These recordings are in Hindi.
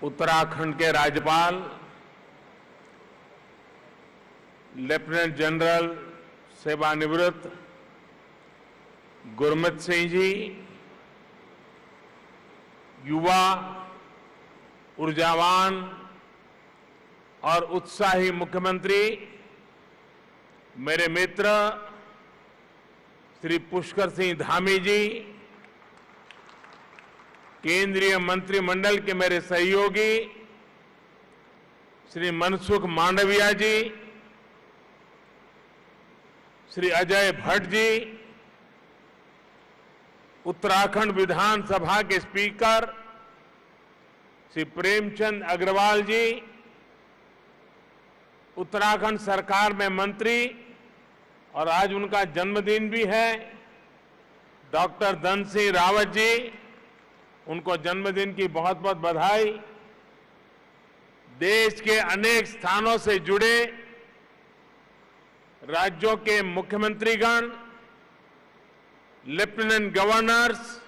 उत्तराखंड के राज्यपाल लेफ्टिनेंट जनरल सेवानिवृत्त गुरमीत सिंह जी, युवा, ऊर्जावान और उत्साही मुख्यमंत्री मेरे मित्र श्री पुष्कर सिंह धामी जी, केंद्रीय मंत्रिमंडल के मेरे सहयोगी श्री मनसुख मांडविया जी, श्री अजय भट्ट जी, उत्तराखंड विधानसभा के स्पीकर श्री प्रेमचंद अग्रवाल जी, उत्तराखंड सरकार में मंत्री और आज उनका जन्मदिन भी है डॉक्टर धन सिंह रावत जी, उनको जन्मदिन की बहुत बहुत बधाई। देश के अनेक स्थानों से जुड़े राज्यों के मुख्यमंत्रीगण, लेफ्टिनेंट गवर्नर्स,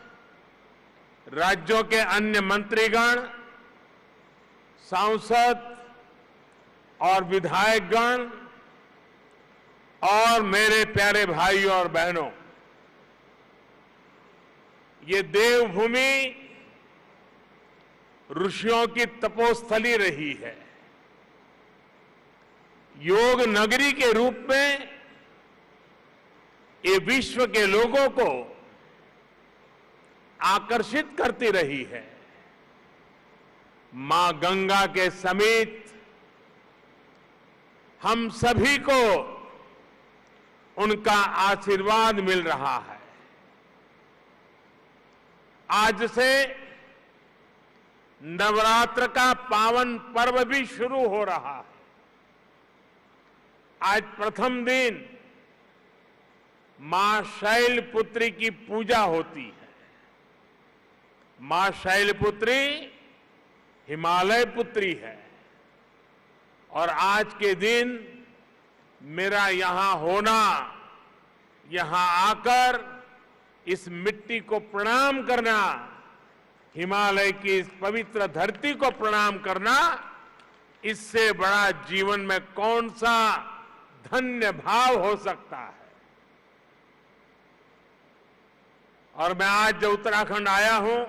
राज्यों के अन्य मंत्रीगण, सांसद और विधायकगण और मेरे प्यारे भाइयों और बहनों, ये देवभूमि ऋषियों की तपोस्थली रही है। योग नगरी के रूप में ये विश्व के लोगों को आकर्षित करती रही है। मां गंगा के समीप हम सभी को उनका आशीर्वाद मिल रहा है। आज से नवरात्र का पावन पर्व भी शुरू हो रहा है। आज प्रथम दिन मां शैलपुत्री की पूजा होती है। मां शैलपुत्री हिमालय पुत्री है और आज के दिन मेरा यहां होना, यहां आकर इस मिट्टी को प्रणाम करना, हिमालय की इस पवित्र धरती को प्रणाम करना, इससे बड़ा जीवन में कौन सा धन्य भाव हो सकता है। और मैं आज जब उत्तराखंड आया हूं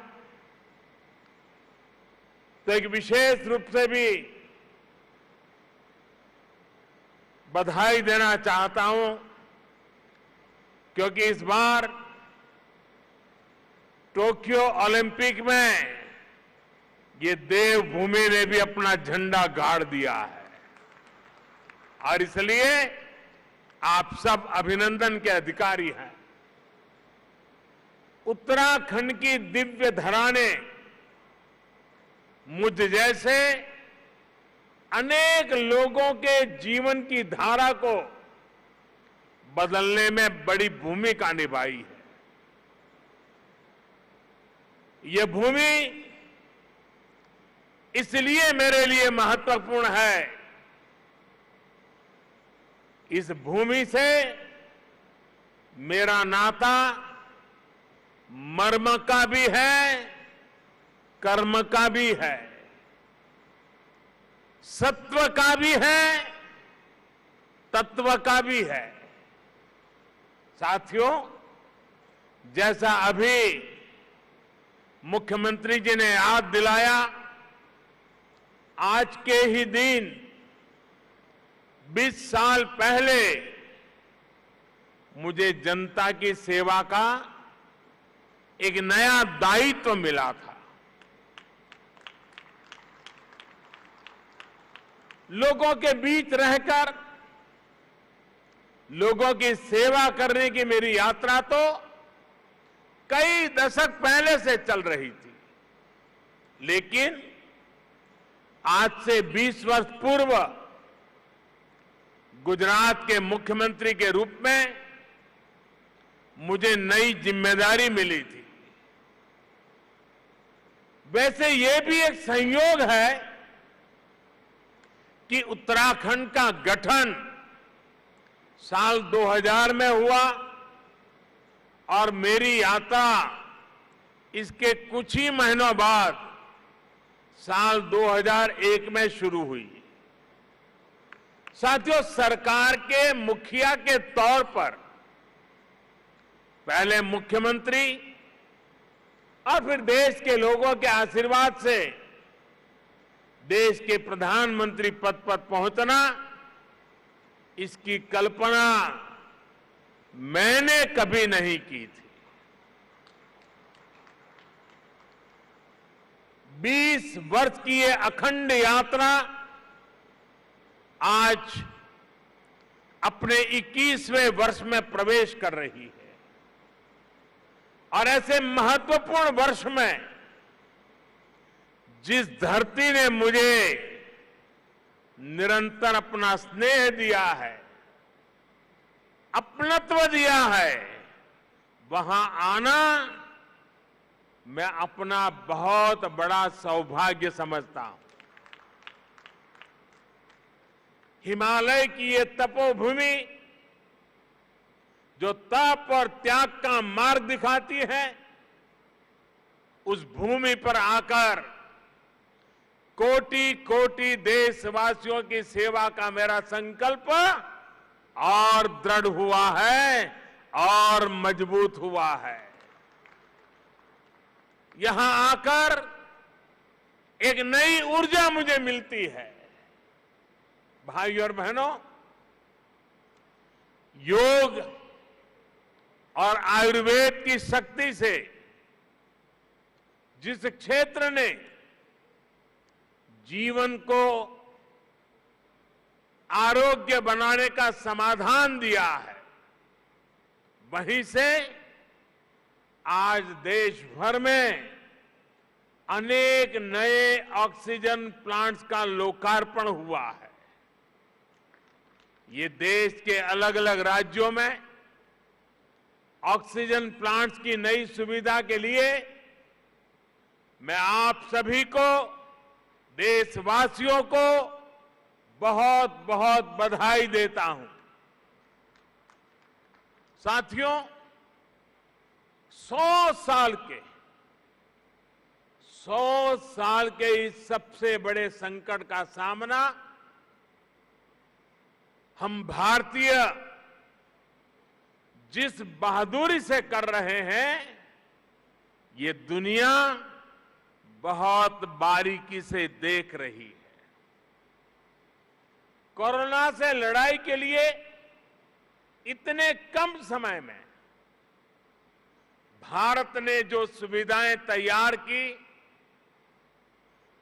तो एक विशेष रूप से भी बधाई देना चाहता हूं, क्योंकि इस बार टोक्यो ओलंपिक में ये देवभूमि ने भी अपना झंडा गाड़ दिया है और इसलिए आप सब अभिनंदन के अधिकारी हैं। उत्तराखंड की दिव्य धरा ने मुझ जैसे अनेक लोगों के जीवन की धारा को बदलने में बड़ी भूमिका निभाई है। यह भूमि इसलिए मेरे लिए महत्वपूर्ण है, इस भूमि से मेरा नाता मर्म का भी है, कर्म का भी है, सत्व का भी है, तत्व का भी है। साथियों, जैसा अभी मुख्यमंत्री जी ने याद दिलाया, आज के ही दिन 20 साल पहले मुझे जनता की सेवा का एक नया दायित्व मिला था। लोगों के बीच रहकर लोगों की सेवा करने की मेरी यात्रा तो कई दशक पहले से चल रही थी, लेकिन आज से 20 वर्ष पूर्व गुजरात के मुख्यमंत्री के रूप में मुझे नई जिम्मेदारी मिली थी। वैसे ये भी एक संयोग है कि उत्तराखंड का गठन साल 2000 में हुआ और मेरी यात्रा इसके कुछ ही महीनों बाद साल 2001 में शुरू हुई। साथियों, सरकार के मुखिया के तौर पर पहले मुख्यमंत्री और फिर देश के लोगों के आशीर्वाद से देश के प्रधानमंत्री पद पर पहुंचना, इसकी कल्पना मैंने कभी नहीं की थी। 20 वर्ष की ये अखंड यात्रा आज अपने 21वें वर्ष में प्रवेश कर रही है और ऐसे महत्वपूर्ण वर्ष में जिस धरती ने मुझे निरंतर अपना स्नेह दिया है, अपनत्व दिया है, वहां आना मैं अपना बहुत बड़ा सौभाग्य समझता हूं। हिमालय की ये तपोभूमि जो तप और त्याग का मार्ग दिखाती है, उस भूमि पर आकर कोटि कोटि देशवासियों की सेवा का मेरा संकल्प और दृढ़ हुआ है और मजबूत हुआ है। यहां आकर एक नई ऊर्जा मुझे मिलती है। भाइयों और बहनों, योग और आयुर्वेद की शक्ति से जिस क्षेत्र ने जीवन को आरोग्य बनाने का समाधान दिया है, वहीं से आज देश भर में अनेक नए ऑक्सीजन प्लांट्स का लोकार्पण हुआ है। ये देश के अलग अलग राज्यों में ऑक्सीजन प्लांट्स की नई सुविधा के लिए मैं आप सभी को, देशवासियों को बहुत बहुत बधाई देता हूं। साथियों, 100 साल के इस सबसे बड़े संकट का सामना हम भारतीय जिस बहादुरी से कर रहे हैं, ये दुनिया बहुत बारीकी से देख रही है। कोरोना से लड़ाई के लिए इतने कम समय में भारत ने जो सुविधाएं तैयार की,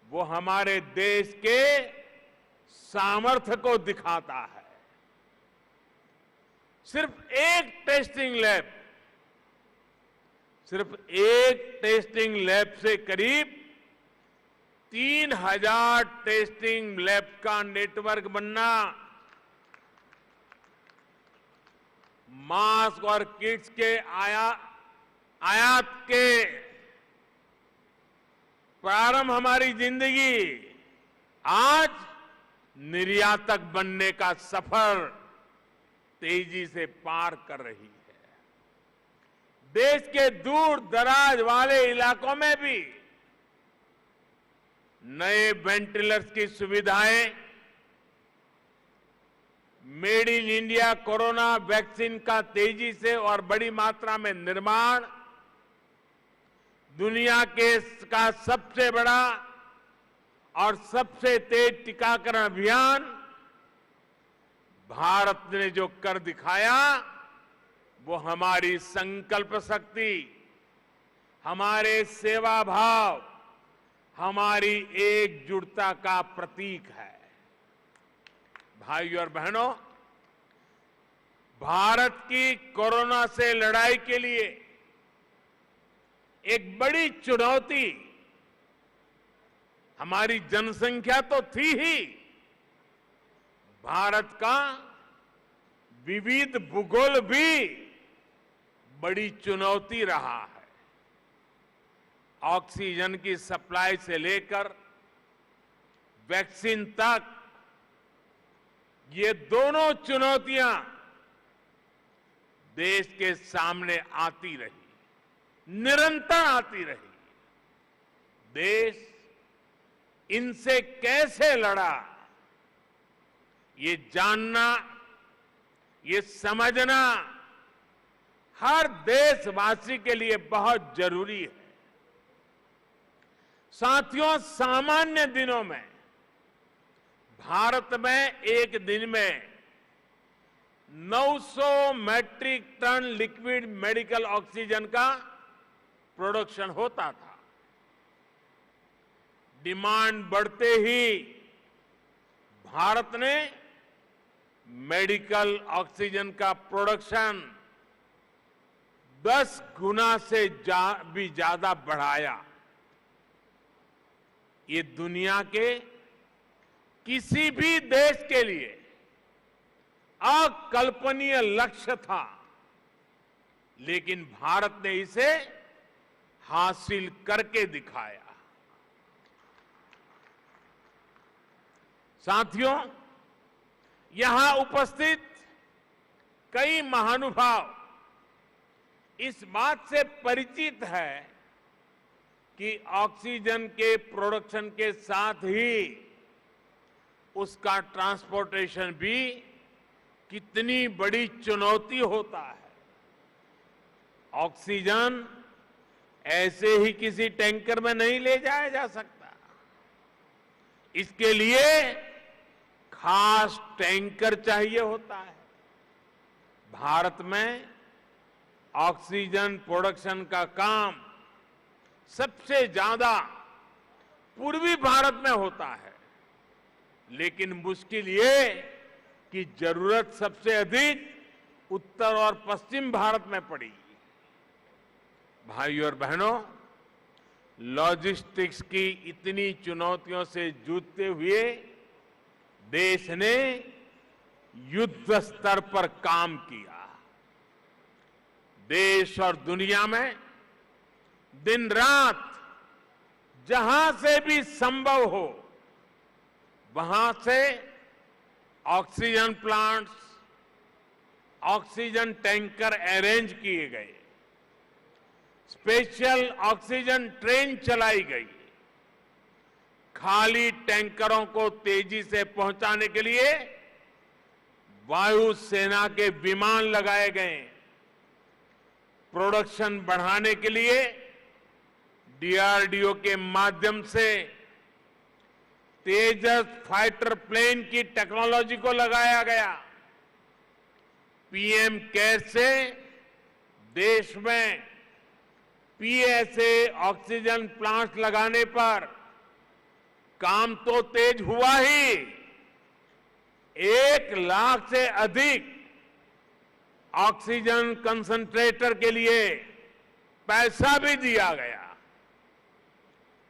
वो हमारे देश के सामर्थ्य को दिखाता है। सिर्फ एक टेस्टिंग लैब से करीब 3000 टेस्टिंग लैब का नेटवर्क बनना, मास्क और किट्स के आयात के प्रारंभ, हमारी जिंदगी आज निर्यातक बनने का सफर तेजी से पार कर रही है। देश के दूर दराज वाले इलाकों में भी नए वेंटिलेटर्स की सुविधाएं, made in India corona vaccine का तेजी से और बड़ी मात्रा में निर्माण, दुनिया का सबसे बड़ा और सबसे तेज टीकाकरण अभियान भारत ने जो कर दिखाया, वो हमारी संकल्प शक्ति, हमारे सेवा भाव, हमारी एकजुटता का प्रतीक है। भाइयों और बहनों, भारत की कोरोना से लड़ाई के लिए एक बड़ी चुनौती हमारी जनसंख्या तो थी ही, भारत का विविध भूगोल भी बड़ी चुनौती रहा है। ऑक्सीजन की सप्लाई से लेकर वैक्सीन तक ये दोनों चुनौतियां देश के सामने आती रही, निरंतर आती रही। देश इनसे कैसे लड़ा, ये जानना, ये समझना हर देशवासी के लिए बहुत जरूरी है। साथियों, सामान्य दिनों में भारत में एक दिन में 900 metric ton liquid medical oxygen का प्रोडक्शन होता था। डिमांड बढ़ते ही भारत ने मेडिकल ऑक्सीजन का प्रोडक्शन 10 गुना से भी ज्यादा बढ़ाया। ये दुनिया के किसी भी देश के लिए अकल्पनीय लक्ष्य था, लेकिन भारत ने इसे हासिल करके दिखाया। साथियों, यहां उपस्थित कई महानुभाव इस बात से परिचित है कि ऑक्सीजन के प्रोडक्शन के साथ ही उसका ट्रांसपोर्टेशन भी कितनी बड़ी चुनौती होता है। ऑक्सीजन ऐसे ही किसी टैंकर में नहीं ले जाया जा सकता। इसके लिए खास टैंकर चाहिए होता है। भारत में ऑक्सीजन प्रोडक्शन का काम सबसे ज्यादा पूर्वी भारत में होता है, लेकिन मुश्किल ये कि जरूरत सबसे अधिक उत्तर और पश्चिम भारत में पड़ी। भाइयों और बहनों, लॉजिस्टिक्स की इतनी चुनौतियों से जूझते हुए देश ने युद्ध स्तर पर काम किया। देश और दुनिया में दिन रात जहां से भी संभव हो वहां से oxygen plants, oxygen tanker arrange किए गए, स्पेशल ऑक्सीजन ट्रेन चलाई गई, खाली टैंकरों को तेजी से पहुंचाने के लिए वायुसेना के विमान लगाए गए, प्रोडक्शन बढ़ाने के लिए डीआरडीओ के माध्यम से तेजस फाइटर प्लेन की टेक्नोलॉजी को लगाया गया। पीएम केयर से देश में पीएसए ऑक्सीजन प्लांट लगाने पर काम तो तेज हुआ ही, 1 लाख से अधिक ऑक्सीजन कंसंट्रेटर के लिए पैसा भी दिया गया।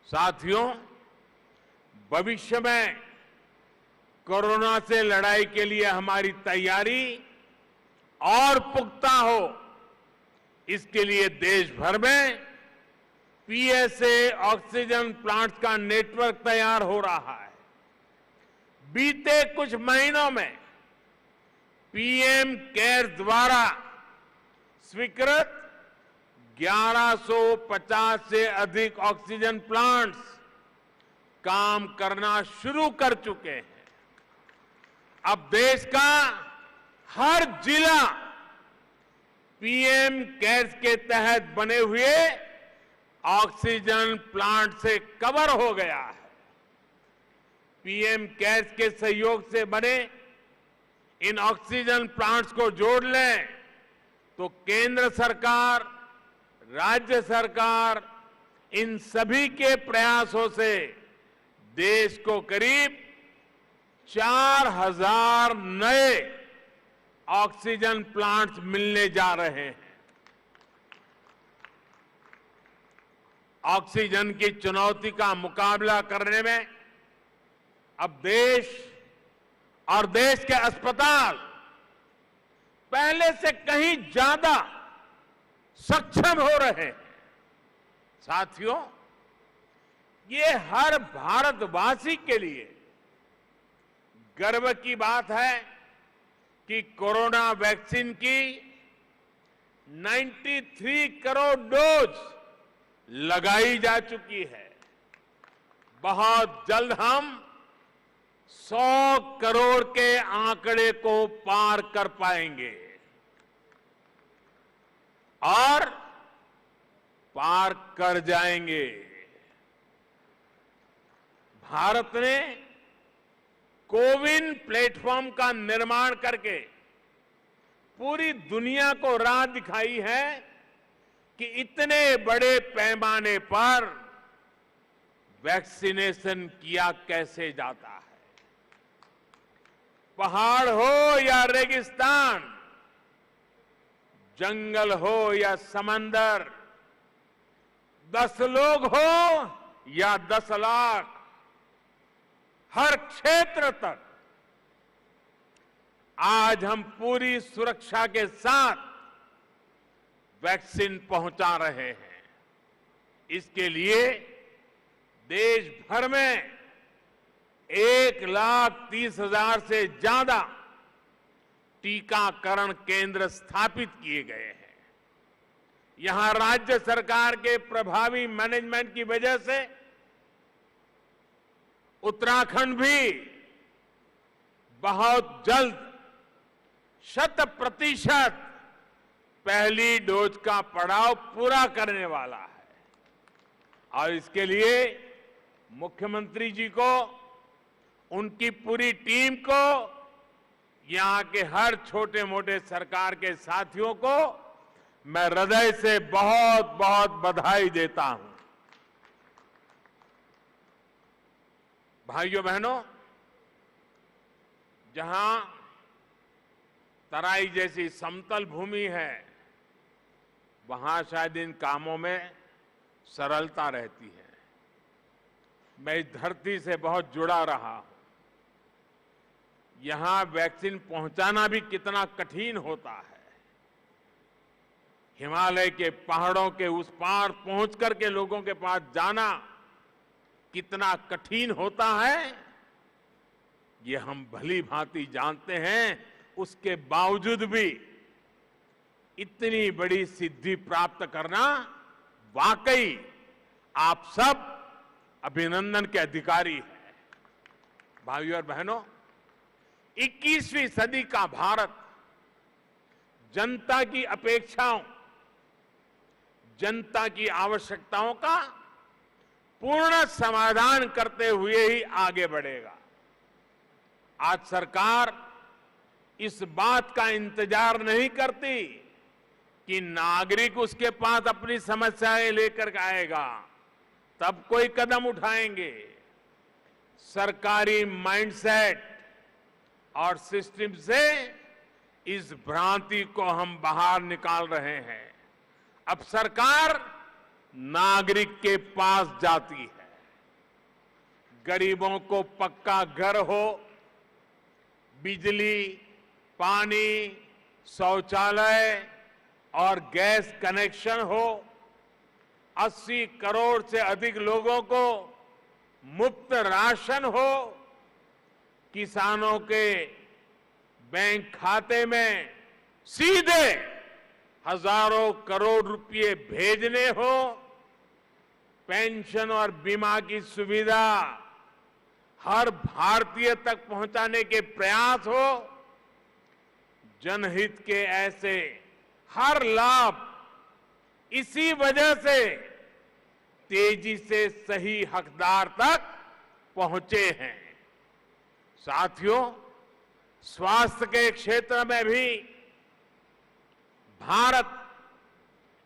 साथियों, भविष्य में कोरोना से लड़ाई के लिए हमारी तैयारी और पुख्ता हो, इसके लिए देश भर में पीएसए ऑक्सीजन प्लांट्स का नेटवर्क तैयार हो रहा है। बीते कुछ महीनों में पीएम केयर द्वारा स्वीकृत 1150 से अधिक ऑक्सीजन प्लांट्स काम करना शुरू कर चुके हैं। अब देश का हर जिला पीएम केयर्स के तहत बने हुए ऑक्सीजन प्लांट से कवर हो गया है। पीएम केयर्स के सहयोग से बने इन ऑक्सीजन प्लांट्स को जोड़ लें तो केंद्र सरकार, राज्य सरकार, इन सभी के प्रयासों से देश को करीब 4000 नए ऑक्सीजन प्लांट्स मिलने जा रहे हैं। ऑक्सीजन की चुनौती का मुकाबला करने में अब देश और देश के अस्पताल पहले से कहीं ज्यादा सक्षम हो रहे हैं। साथियों, ये हर भारतवासी के लिए गर्व की बात है कि कोरोना वैक्सीन की 93 करोड़ डोज लगाई जा चुकी है। बहुत जल्द हम 100 करोड़ के आंकड़े को पार कर पाएंगे और पार कर जाएंगे। भारत ने कोविन प्लेटफॉर्म का निर्माण करके पूरी दुनिया को राह दिखाई है कि इतने बड़े पैमाने पर वैक्सीनेशन किया कैसे जाता है। पहाड़ हो या रेगिस्तान, जंगल हो या समंदर, 10 लोग हो या 10 लाख, हर क्षेत्र तक आज हम पूरी सुरक्षा के साथ वैक्सीन पहुंचा रहे हैं। इसके लिए देश भर में 1,30,000 से ज्यादा टीकाकरण केंद्र स्थापित किए गए हैं। यहां राज्य सरकार के प्रभावी मैनेजमेंट की वजह से उत्तराखंड भी बहुत जल्द 100% पहली डोज का पड़ाव पूरा करने वाला है और इसके लिए मुख्यमंत्री जी को, उनकी पूरी टीम को, यहां के हर छोटे मोटे सरकार के साथियों को मैं हृदय से बहुत बहुत बधाई देता हूं। भाइयों बहनों, जहां तराई जैसी समतल भूमि है, वहां शायद इन कामों में सरलता रहती है। मैं इस धरती से बहुत जुड़ा रहा हूं। यहां वैक्सीन पहुंचाना भी कितना कठिन होता है। हिमालय के पहाड़ों के उस पार पहुंच करके लोगों के पास जाना कितना कठिन होता है, ये हम भली भांति जानते हैं। उसके बावजूद भी इतनी बड़ी सिद्धि प्राप्त करना वाकई आप सब अभिनंदन के अधिकारी हैं। भाइयों और बहनों, 21वीं सदी का भारत जनता की अपेक्षाओं, जनता की आवश्यकताओं का पूर्ण समाधान करते हुए ही आगे बढ़ेगा। आज सरकार इस बात का इंतजार नहीं करती कि नागरिक उसके पास अपनी समस्याएं लेकर आएगा तब कोई कदम उठाएंगे। सरकारी माइंडसेट और सिस्टम से इस भ्रांति को हम बाहर निकाल रहे हैं। अब सरकार नागरिक के पास जाती है। गरीबों को पक्का घर हो, बिजली, पानी, शौचालय और गैस कनेक्शन हो, 80 करोड़ से अधिक लोगों को मुफ्त राशन हो, किसानों के बैंक खाते में सीधे हजारों करोड़ रुपए भेजने हो, पेंशन और बीमा की सुविधा हर भारतीय तक पहुंचाने के प्रयास हो, जनहित के ऐसे हर लाभ इसी वजह से तेजी से सही हकदार तक पहुंचे हैं। साथियों, स्वास्थ्य के क्षेत्र में भी भारत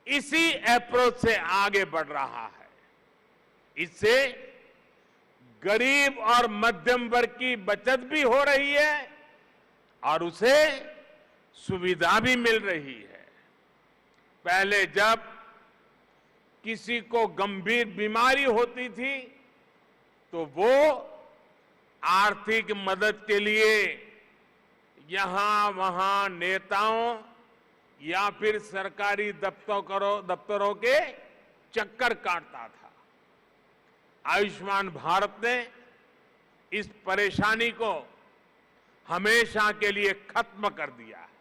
इसी अप्रोच से आगे बढ़ रहा है। इससे गरीब और मध्यम वर्ग की बचत भी हो रही है और उसे सुविधा भी मिल रही है। पहले जब किसी को गंभीर बीमारी होती थी तो वो आर्थिक मदद के लिए यहां वहां नेताओं या फिर सरकारी दफ्तरों के चक्कर काटता था। आयुष्मान भारत ने इस परेशानी को हमेशा के लिए खत्म कर दिया है।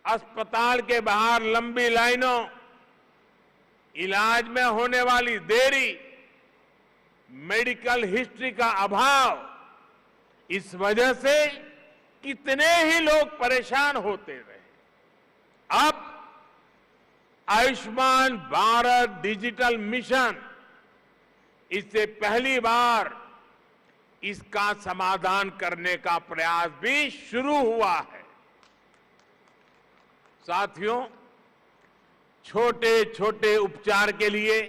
अस्पताल के बाहर लंबी लाइनों, इलाज में होने वाली देरी, मेडिकल हिस्ट्री का अभाव, इस वजह से कितने ही लोग परेशान होते रहे। अब आयुष्मान भारत डिजिटल मिशन, इससे पहली बार इसका समाधान करने का प्रयास भी शुरू हुआ है। साथियों, छोटे छोटे उपचार के लिए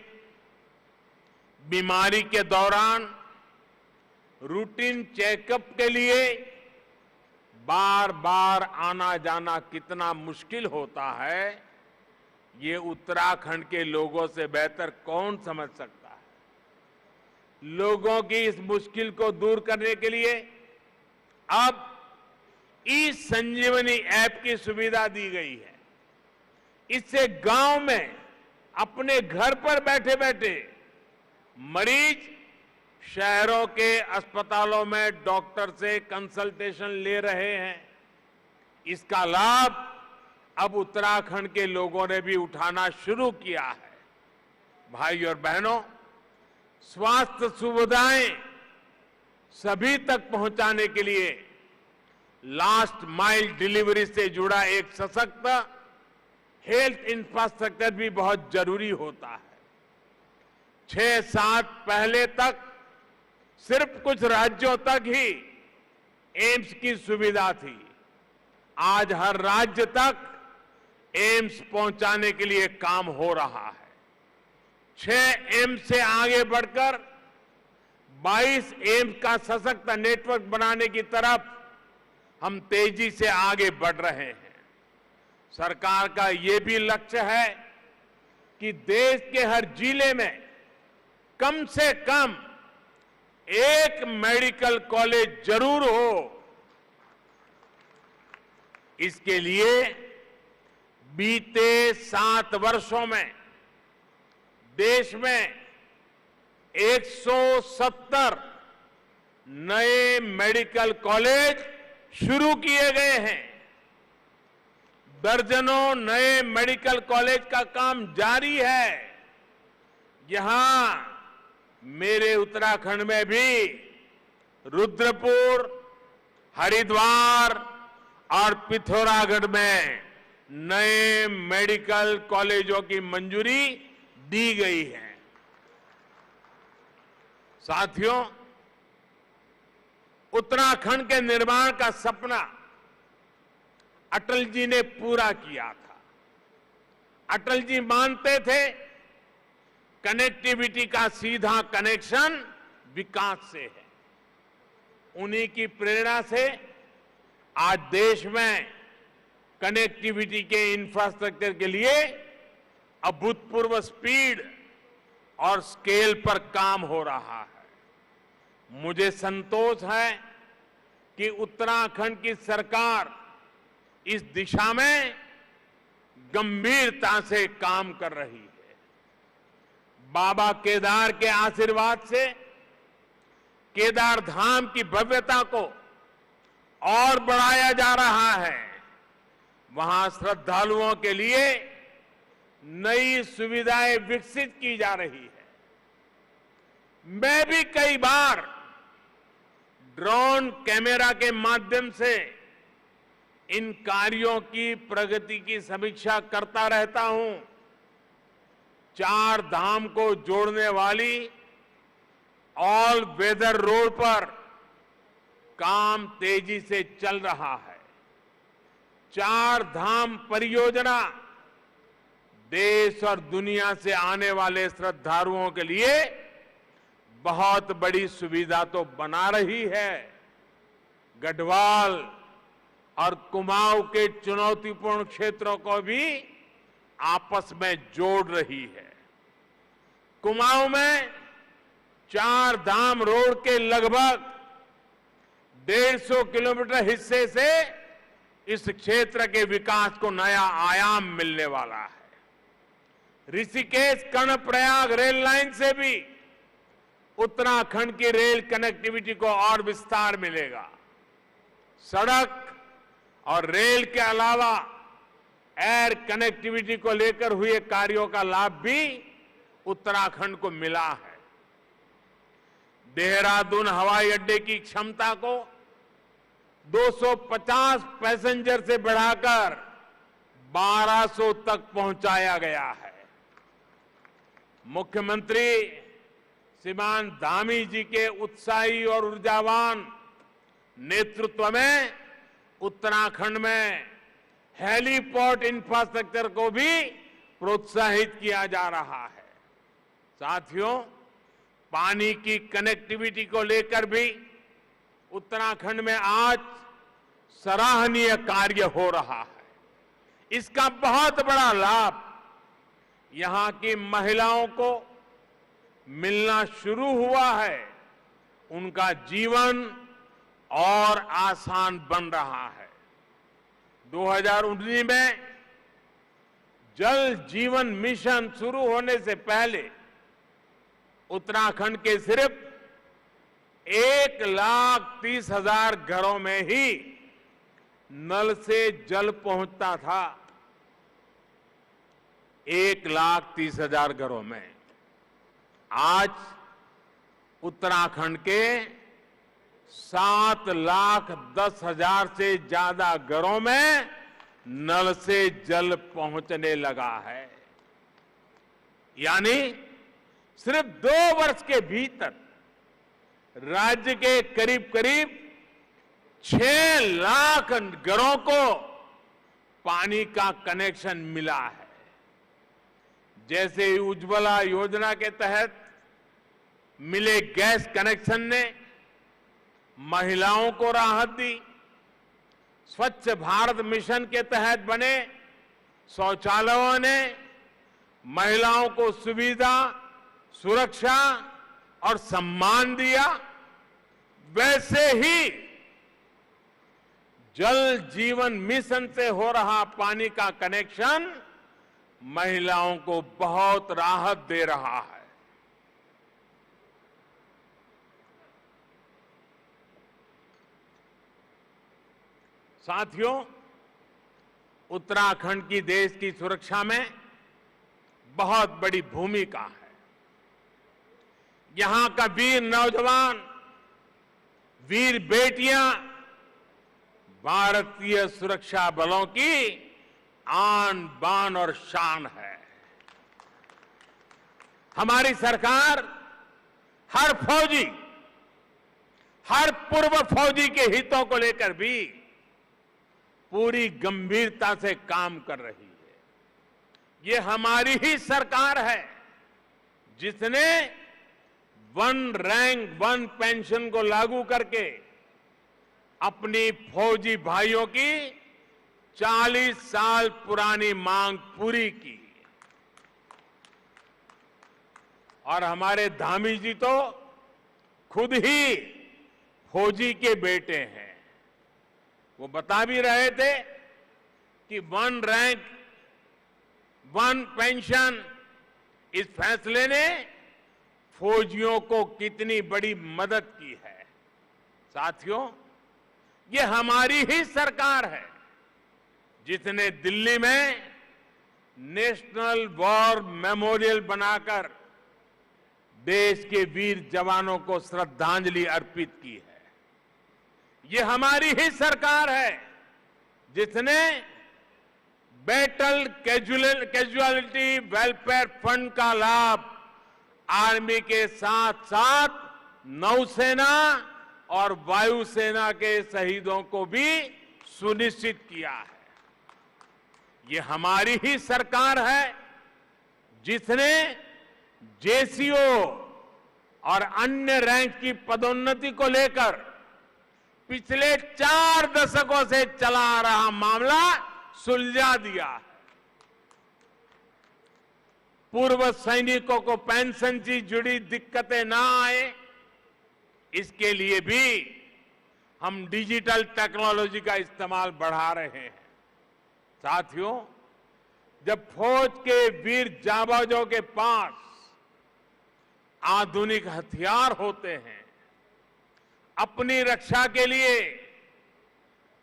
बीमारी के दौरान रूटीन चेकअप के लिए बार बार आना जाना कितना मुश्किल होता है, ये उत्तराखंड के लोगों से बेहतर कौन समझ सकता है। लोगों की इस मुश्किल को दूर करने के लिए अब ई संजीवनी ऐप की सुविधा दी गई है। इससे गांव में अपने घर पर बैठे बैठे मरीज शहरों के अस्पतालों में डॉक्टर से कंसल्टेशन ले रहे हैं। इसका लाभ अब उत्तराखंड के लोगों ने भी उठाना शुरू किया है। भाई और बहनों, स्वास्थ्य सुविधाएं सभी तक पहुंचाने के लिए लास्ट माइल डिलीवरी से जुड़ा एक सशक्त हेल्थ इंफ्रास्ट्रक्चर भी बहुत जरूरी होता है। 6-7 पहले तक सिर्फ कुछ राज्यों तक ही एम्स की सुविधा थी। आज हर राज्य तक एम्स पहुंचाने के लिए काम हो रहा है। 6 एम्स से आगे बढ़कर 22 एम्स का सशक्त नेटवर्क बनाने की तरफ हम तेजी से आगे बढ़ रहे हैं। सरकार का ये भी लक्ष्य है कि देश के हर जिले में कम से कम एक मेडिकल कॉलेज जरूर हो। इसके लिए बीते 7 वर्षों में देश में 170 नए मेडिकल कॉलेज शुरू किए गए हैं। दर्जनों नए मेडिकल कॉलेज का काम जारी है। यहां मेरे उत्तराखंड में भी रुद्रपुर, हरिद्वार और पिथौरागढ़ में नए मेडिकल कॉलेजों की मंजूरी दी गई है। साथियों, उत्तराखंड के निर्माण का सपना अटल जी ने पूरा किया था। अटल जी मानते थे कनेक्टिविटी का सीधा कनेक्शन विकास से है। उन्हीं की प्रेरणा से आज देश में कनेक्टिविटी के इंफ्रास्ट्रक्चर के लिए अभूतपूर्व स्पीड और स्केल पर काम हो रहा है। मुझे संतोष है कि उत्तराखंड की सरकार इस दिशा में गंभीरता से काम कर रही है। बाबा केदार के आशीर्वाद से केदार धाम की भव्यता को और बढ़ाया जा रहा है। वहां श्रद्धालुओं के लिए नई सुविधाएं विकसित की जा रही है। मैं भी कई बार ड्रोन कैमरा के माध्यम से इन कार्यों की प्रगति की समीक्षा करता रहता हूं। 4 धाम को जोड़ने वाली ऑल वेदर रोड पर काम तेजी से चल रहा है। 4 धाम परियोजना देश और दुनिया से आने वाले श्रद्धालुओं के लिए बहुत बड़ी सुविधा तो बना रही है, गढ़वाल और कुमाऊं के चुनौतीपूर्ण क्षेत्रों को भी आपस में जोड़ रही है। कुमाऊं में 4 धाम रोड के लगभग 150 किलोमीटर हिस्से से इस क्षेत्र के विकास को नया आयाम मिलने वाला है। ऋषिकेश कर्णप्रयाग रेल लाइन से भी उत्तराखंड की रेल कनेक्टिविटी को और विस्तार मिलेगा। सड़क और रेल के अलावा एयर कनेक्टिविटी को लेकर हुए कार्यों का लाभ भी उत्तराखंड को मिला है। देहरादून हवाई अड्डे की क्षमता को 250 पैसेंजर से बढ़ाकर 1200 तक पहुंचाया गया है। मुख्यमंत्री श्रीमान धामी जी के उत्साही और ऊर्जावान नेतृत्व में उत्तराखंड में हेलीपोर्ट इंफ्रास्ट्रक्चर को भी प्रोत्साहित किया जा रहा है। साथियों, पानी की कनेक्टिविटी को लेकर भी उत्तराखंड में आज सराहनीय कार्य हो रहा है। इसका बहुत बड़ा लाभ यहां की महिलाओं को मिलना शुरू हुआ है। उनका जीवन और आसान बन रहा है। 2019 में जल जीवन मिशन शुरू होने से पहले उत्तराखंड के सिर्फ 1,30,000 घरों में ही नल से जल पहुंचता था। 1,30,000 घरों में। आज उत्तराखंड के 7,10,000 से ज्यादा घरों में नल से जल पहुंचने लगा है। यानी सिर्फ 2 वर्ष के भीतर राज्य के करीब करीब 6 लाख घरों को पानी का कनेक्शन मिला है। जैसे उज्ज्वला योजना के तहत मिले गैस कनेक्शन ने महिलाओं को राहत दी, स्वच्छ भारत मिशन के तहत बने शौचालयों ने महिलाओं को सुविधा, सुरक्षा और सम्मान दिया, वैसे ही जल जीवन मिशन से हो रहा पानी का कनेक्शन महिलाओं को बहुत राहत दे रहा है। साथियों, उत्तराखंड की देश की सुरक्षा में बहुत बड़ी भूमिका है। यहां का वीर नौजवान, वीर बेटियां भारतीय सुरक्षा बलों की आन बान और शान है। हमारी सरकार हर फौजी, हर पूर्व फौजी के हितों को लेकर भी पूरी गंभीरता से काम कर रही है। ये हमारी ही सरकार है जिसने 1 रैंक 1 पेंशन को लागू करके अपनी फौजी भाइयों की 40 साल पुरानी मांग पूरी की। और हमारे धामी जी तो खुद ही फौजी के बेटे हैं। वो बता भी रहे थे कि 1 रैंक 1 पेंशन, इस फैसले ने फौजियों को कितनी बड़ी मदद की है। साथियों, ये हमारी ही सरकार है जिसने दिल्ली में नेशनल वॉर मेमोरियल बनाकर देश के वीर जवानों को श्रद्धांजलि अर्पित की है। ये हमारी ही सरकार है जिसने बैटल कैजुअलिटी वेलफेयर फंड का लाभ आर्मी के साथ साथ नौसेना और वायुसेना के शहीदों को भी सुनिश्चित किया है। ये हमारी ही सरकार है जिसने जेसीओ और अन्य रैंक की पदोन्नति को लेकर पिछले 4 दशकों से चला आ रहा मामला सुलझा दिया है। पूर्व सैनिकों को पेंशन से जुड़ी दिक्कतें ना आए, इसके लिए भी हम डिजिटल टेक्नोलॉजी का इस्तेमाल बढ़ा रहे हैं। साथियों, जब फौज के वीर जाबाजों के पास आधुनिक हथियार होते हैं, अपनी रक्षा के लिए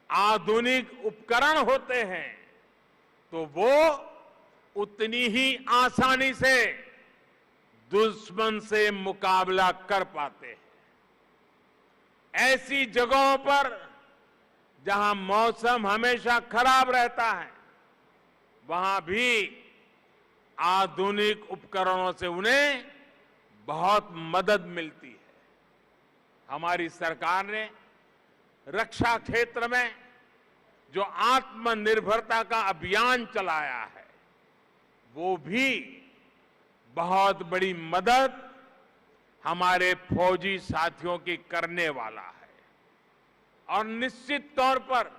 आधुनिक उपकरण होते हैं, तो वो उतनी ही आसानी से दुश्मन से मुकाबला कर पाते हैं। ऐसी जगहों पर जहां मौसम हमेशा खराब रहता है, वहां भी आधुनिक उपकरणों से उन्हें बहुत मदद मिलती है। हमारी सरकार ने रक्षा क्षेत्र में जो आत्मनिर्भरता का अभियान चलाया है, वो भी बहुत बड़ी मदद हमारे फौजी साथियों की करने वाला है। और निश्चित तौर पर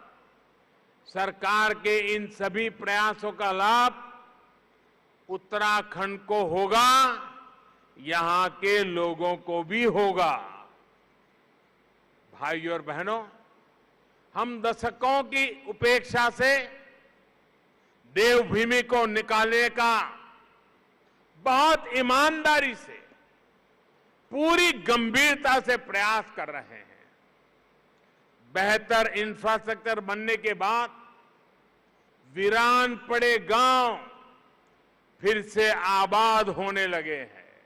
सरकार के इन सभी प्रयासों का लाभ उत्तराखंड को होगा, यहां के लोगों को भी होगा। भाइयों और बहनों, हम दशकों की उपेक्षा से देवभूमि को निकालने का बहुत ईमानदारी से, पूरी गंभीरता से प्रयास कर रहे हैं। बेहतर इंफ्रास्ट्रक्चर बनने के बाद वीरान पड़े गांव फिर से आबाद होने लगे हैं।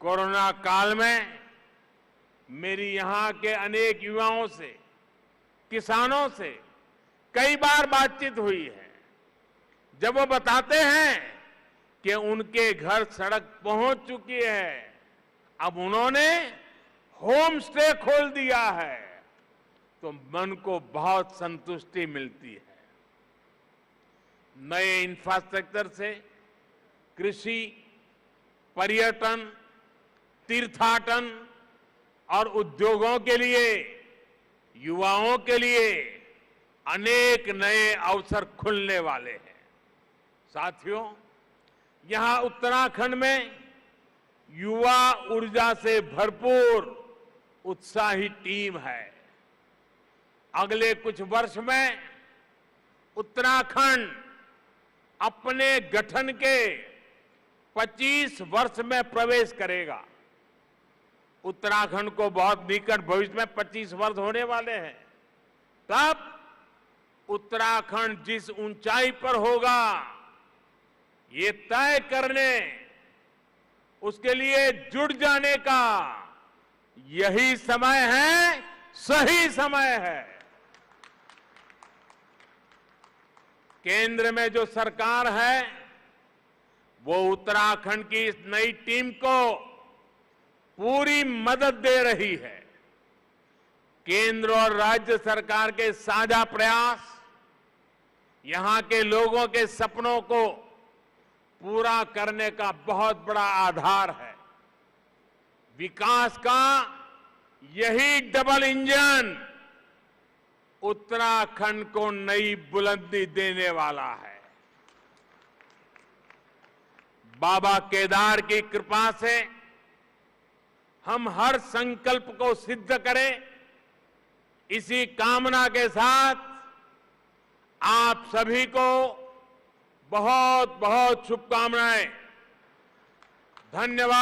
कोरोना काल में मेरी यहां के अनेक युवाओं से, किसानों से कई बार बातचीत हुई है। जब वो बताते हैं कि उनके घर सड़क पहुंच चुकी है, अब उन्होंने होम स्टे खोल दिया है, तो मन को बहुत संतुष्टि मिलती है। नए इंफ्रास्ट्रक्चर से कृषि, पर्यटन, तीर्थाटन और उद्योगों के लिए, युवाओं के लिए अनेक नए अवसर खुलने वाले हैं। साथियों, यहां उत्तराखंड में युवा ऊर्जा से भरपूर उत्साही टीम है। अगले कुछ वर्ष में उत्तराखंड अपने गठन के 25 वर्ष में प्रवेश करेगा। उत्तराखंड को बहुत निकट भविष्य में 25 वर्ष होने वाले हैं। तब उत्तराखंड जिस ऊंचाई पर होगा, ये तय करने, उसके लिए जुट जाने का यही समय है, सही समय है। केंद्र में जो सरकार है, वो उत्तराखंड की इस नई टीम को पूरी मदद दे रही है। केंद्र और राज्य सरकार के साझा प्रयास यहां के लोगों के सपनों को पूरा करने का बहुत बड़ा आधार है। विकास का यही डबल इंजन उत्तराखंड को नई बुलंदी देने वाला है। बाबा केदार की कृपा से हम हर संकल्प को सिद्ध करें, इसी कामना के साथ आप सभी को बहुत बहुत शुभकामनाएं। धन्यवाद।